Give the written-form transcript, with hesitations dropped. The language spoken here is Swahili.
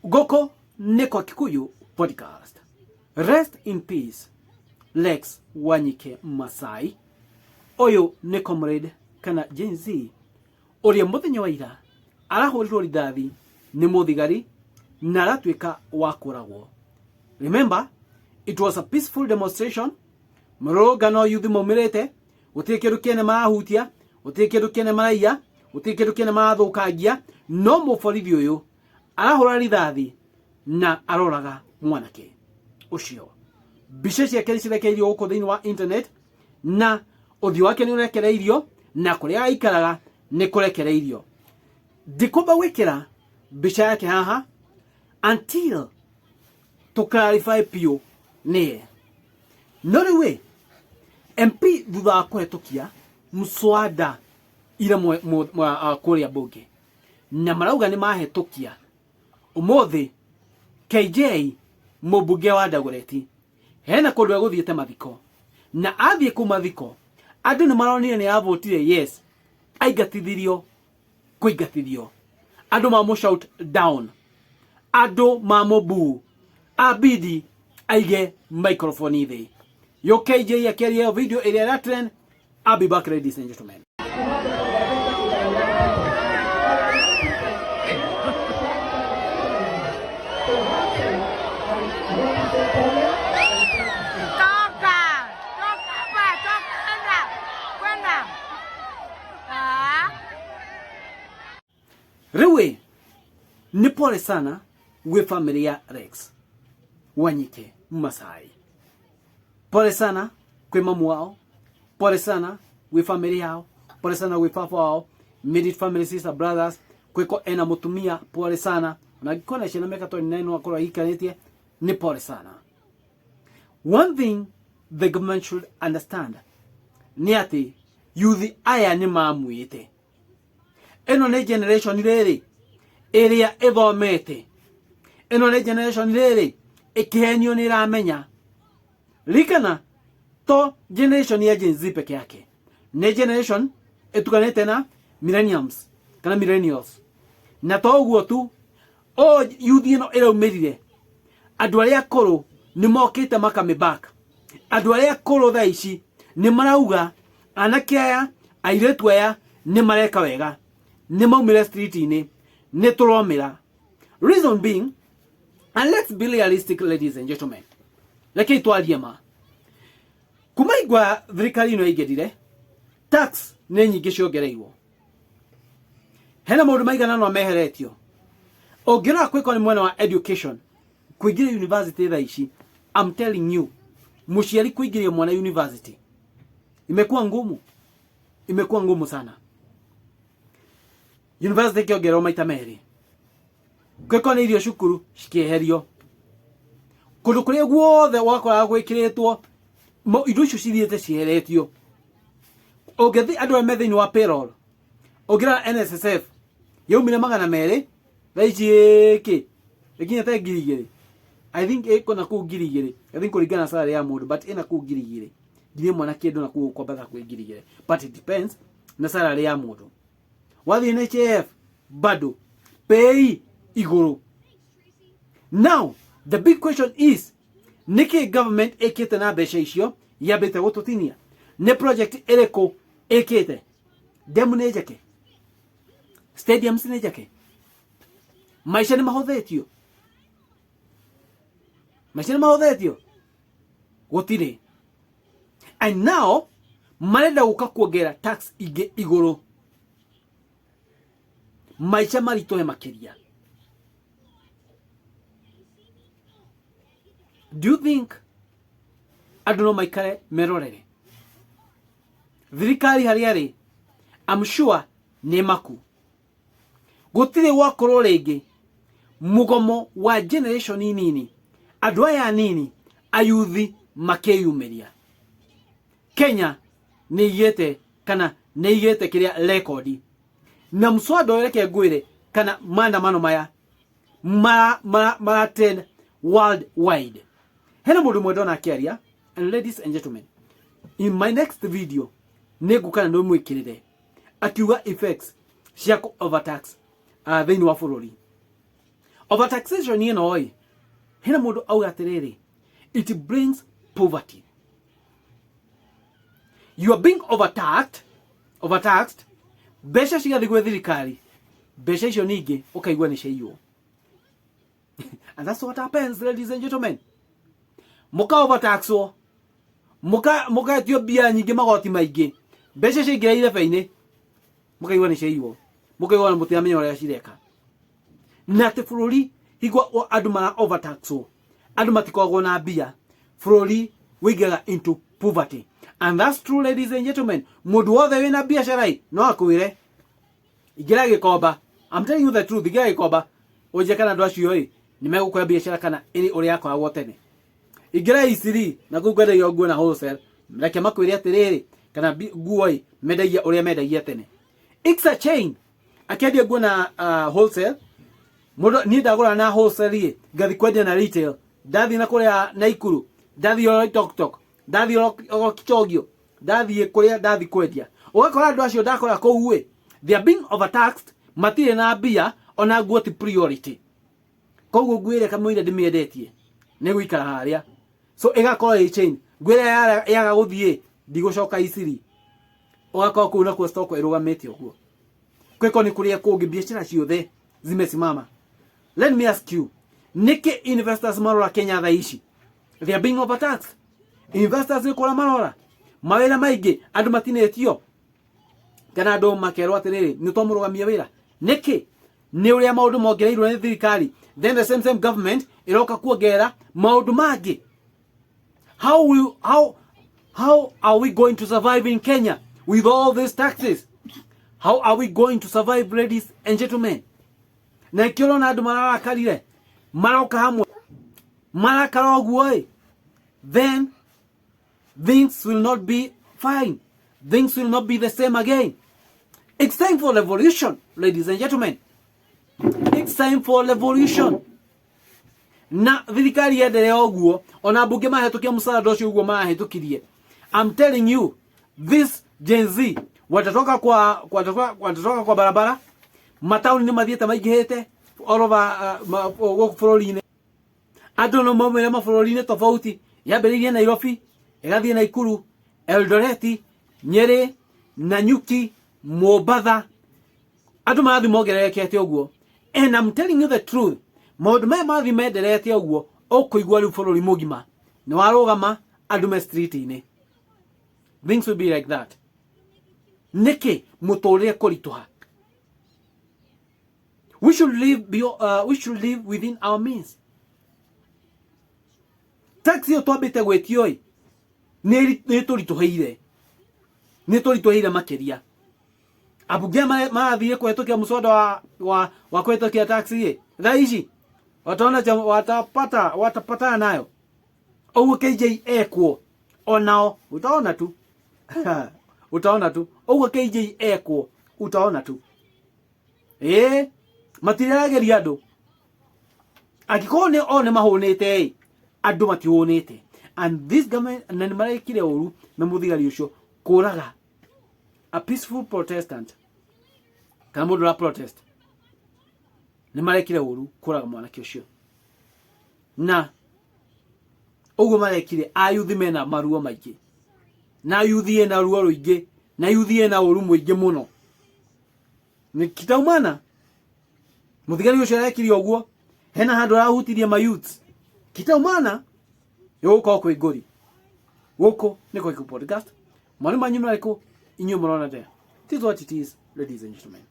Goko Neko Kikuyu podcast. Rest in peace, Lex Wanyike Masai. Oyo ne comrade kana Gen Z. Oria muthenya wa ira arahurirwo rithathi ni muthigari na aratwika wa kuragwo. Remember, it was a peaceful demonstration. Murugano youth momirete, gutiri kindu kiene marahutia, gutiri kindu kiene maraiya, gutiri kindu kiene marathukangia, no muborithi uyu arahura rithathi na aroraga mwanake ucio. Bica ciake cirekereirio guku thiini wa internet na uthio wake ni urekereirio na kuria aikaraga ni kurekereirio. Ndikumba gwikira bica yake haha until to clarify pio ne. No riwe MP thutha kuhetokia mswada ira kuria bunge na marauga ni mahetokia umuthi KJ mubunge wa Dagoretti hena kundu guthiete mathiko na athie kumathiko andu ni maronire ni avotire yes aigatithirio kuigatithio andu mamu shout down andu mamu boo abidi aige microphone thi yo KJ yakeria video ile ya trend. I'll be back, ladies and gentlemen. Rewe ni pole sana we familia Rex Wanyike Masai. Pole sana kwe mamu wao. Pole sana we family yao. Pole sana we papa wao. Immediate family, sister, brothers. Kweko ena mutumia. Pole sana. Na kona shena meka 29 wakora hikanetie. Ni pole sana. One thing the government should understand. Ni ati youth aya ni mamuite. Eno ne generation rere. Area ethomete. Eno ne generation rere. Ekihenyo ni ramenya. Likana to generation ya Gen Z peke yake. Ne generation etukanete na millennials kana millennials. Na to uguo tu o youth ino era umerire. Andu aria akoro ni mokite makame back. Andu aria akoro tha ici ni marauga anake aya airetu aya ni mareka wega. Ni maumire street ini ni turomira. Reason being, and let's be realistic, ladies and gentlemen. Leke itwarie ma. Kumaigwa thirikari ino igedire tax ne nyingi ciongereirwo. Hena maundu maigana no meheretio. Ongira kwiko ni mwena wa education. Kuingiria university tha ici, I'm telling you, muciari kuingiria mwana university imekuwa ngumu. Imekuwa ngumu sana. University kiongererwo maita meri. Kwiko ni irio cukuru cikieherio. Kundu kuria guothe wakora gwikiritwo indo icio cithiete ciheretio. Ogethi andu a methaini wa payroll. Ogira NSSF yaumire 200 thaici ki ikinya ta 2,000. I think iko na ku 2,000. I think kuringana salary ya mundu but ina ku 2,000. Ndire mwana kindu na ku kwambata ku 2,000. But it depends na salary ya mundu. Wathi NHF bado pay iguru. Now the big question is, niki government ekete na besha icio yabete gututinia ne project ereko ekete demu ne jake stadiums ne jake maisha ni mahodhetio gutire. And now marenda guka kuongera tax ige iguru maisha maritohe makiria. Do you think I don't know maikare merorere? Thirikari hariari, I'm sure ni maku. Gutire wakoro rege mugomo wa generation nini. Andu aya nini ayuthi makeyumeria. Kenya ni yete kana ni yete kiria rekodi. Na mswada ureke ngwire kana maandamano maya mara trend worldwide. Hena mundu mwendona akiaria. And ladies and gentlemen, in my next video negukana no mwikirire akiuga effects cia overtax thiini wa bururi. Overtaxation oi. Hina mundu auga atiriri. It brings poverty. You are being overtaxed. Besha cigathi gwe thirikari. Besha icio ningi ukaigua ni ciaiywo. And that's what happens, ladies and gentlemen. Muka overtaxwo. Muka etio bia nyingi magoti maingi. Besha ciingira irebe-ini. Mukaigua ni ciaiywo. Mukaigua na mutiamenya uria cireka. Na te bururi igwa andu mara overtaxwo. Andu matikoragwo na bia. Bururi wigaga into poverty. And that's true, ladies and gentlemen. Mundu wothe wina biashara no akwire. Igira gikomba. I'm telling you the truth. Igira gikomba. Oje kana andu acio nimegukora biashara kana iri uri yakoragwo tene. Igira isiri na gugwenda yo nguo na wholesale. Reke makwire atiriri kana nguo mendagia uria mendagia tene. It's a chain. Akiendia nguo na wholesale. Mundu ni ndagura na wholesale ngathi kwendia na retail. Ndathi na kuria Naikuru. Ndathi oro Tok. Ndathi oro Kichogio. Ndathi kuria ndathi kwendia. Ugakora andu acio ndakora kou they are being overtaxed. Matire na bia ona nguo ti priority. Koguo ngwire kamuire ndimiendetie ni guikara haria. So igakora i chain. Ngwire yaga guthie ndigucoka isiri. Ugakora ku na ku stock irugamite uguo. Kwiko ni kuria kungi biashara ciothe zimesimama. Let me ask you, niki investors marora Kenya thaici? They are being overtaxed. Investors ni kora marora. Mawira maingi andu matinetio. Kana andu makerwa atiriri ni twamurugamia wira. Niki ni uria maundu mongereirwo ni thirikari. Then the same government iroka kuongera maundu mangi. How are we going to survive in Kenya with all these taxes? How are we going to survive, ladies and gentlemen? Na kiolo na andu marakarire maroka hamwe marakara oguo, then things will not be fine. Things will not be the same again. It's time for revolution, ladies and gentlemen. It's time for revolution. Na thirikari yendere oguo ona bunge mahitukia musara ucio uguo mahitukirie. I'm telling you, this Gen Z watatoka kwa barabara, matauni ni mathiete maigihite all over bururi-ini. Andu no maumire mabũrũri-inĩ tofauti, yambĩrĩirie Nairobi, ĩgathiĩ Naikuru, Eldoret, Nyeri, Nanyuki, Mombasa. Andu mathi mongererekete uguo. And I'm telling you the truth. Maundu maya mathi menderete uguo, ukuigua riu bũrũri mugima ni warugama andu me street-ini. Things will be like that. Niki muturire kurituha. We should live within our means. Taxi otwambite gwetio ni turituheire. Ni turituheire makiria. Abunge marathire kuhitukia muswada wa kuhitukia taxi thaici. Wataona watapata nayo. Oguo KJ ekwo onao utaona tu. Utaona tu. Oguo KJ ekwo utaona tu. Matirageria andu. Angĩkorwo ni one mahũnĩte andu matihũnĩte. And this government na nĩ marekire ũru na mũthigari ũcio kũraga a peaceful protestant. Kana mũndũ ra protest. Nĩ marekire ũru kũraga mwanake ũcio. Na ũguo marekire ayuthi mena maruo maingĩ. Na ayuthi ena ruo rũingĩ. Na ayuthi ena ũru mũingĩ mũno. Nĩ kitaumana. Muthigari ucio arekire oguo hena handu arahutirie ma youths kitaumana yuko kwi ngori guko niko Kiku podcast mwari manyu mariko inyu murona there. This is what it is, ladies and gentlemen.